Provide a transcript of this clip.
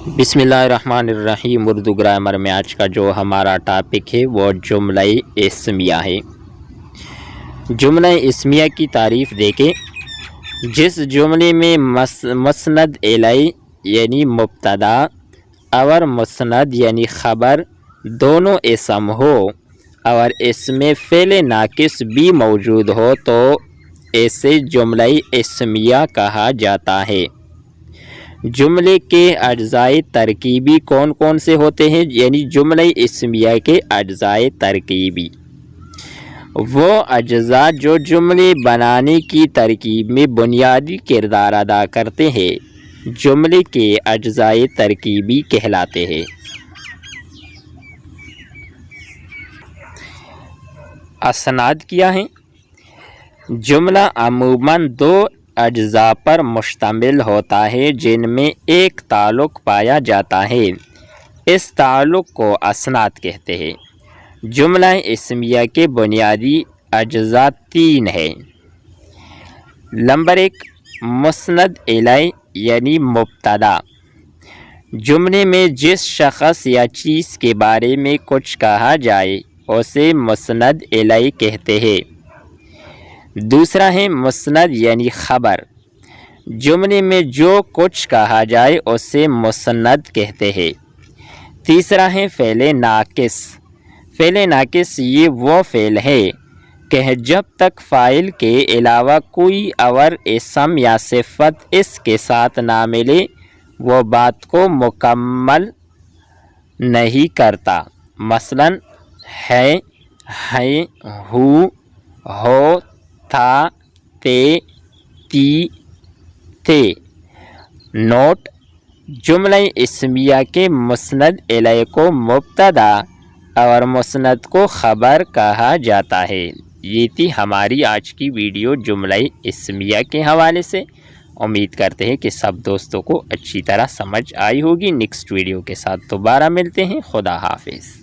بسم اللہ الرحمن الرحیم۔ اردو گرامر میں آج کا جو ہمارا ٹاپک ہے وہ جملہ اسمیہ ہے۔ جملہ اسمیہ کی تعریف دیکھیں۔ جس جملے میں مسند الیہ یعنی مبتدا اور مسند یعنی خبر دونوں اسم ہو اور اس میں فعل ناقص بھی موجود ہو تو اسے جملہ اسمیہ کہا جاتا ہے۔ جملے کے اجزائے ترکیبی کون کون سے ہوتے ہیں؟ یعنی جملہ اسمیہ کے اجزائے ترکیبی وہ اجزاء جو جملے بنانے کی ترکیب میں بنیادی کردار ادا کرتے ہیں جملے کے اجزائے ترکیبی کہلاتے ہیں۔ اسناد کیا ہیں؟ جملہ عموماً دو اجزاء پر مشتمل ہوتا ہے جن میں ایک تعلق پایا جاتا ہے، اس تعلق کو اسناد کہتے ہیں۔ جملہ اسمیہ کے بنیادی اجزاء تین ہیں۔ نمبر 1، مسند الیہ یعنی مبتدا۔ جملے میں جس شخص یا چیز کے بارے میں کچھ کہا جائے اسے مسند الیہ کہتے ہیں۔ دوسرا ہے مسند یعنی خبر۔ جملے میں جو کچھ کہا جائے اسے مسند کہتے ہیں۔ تیسرا ہے فعل ناقص۔ فعل ناقص یہ وہ فعل ہے کہ جب تک فاعل کے علاوہ کوئی اور اسم یا صفت اس کے ساتھ نہ ملے وہ بات کو مکمل نہیں کرتا۔ مثلاً ہے، ہیں، ہو، تھا، تے، تی، تھے۔ نوٹ: جملہ اسمیہ کے مسند الیہ کو مبتدا اور مسند کو خبر کہا جاتا ہے۔ یہ تھی ہماری آج کی ویڈیو جملہ اسمیہ کے حوالے سے۔ امید کرتے ہیں کہ سب دوستوں کو اچھی طرح سمجھ آئی ہوگی۔ نیکسٹ ویڈیو کے ساتھ دوبارہ ملتے ہیں۔ خدا حافظ۔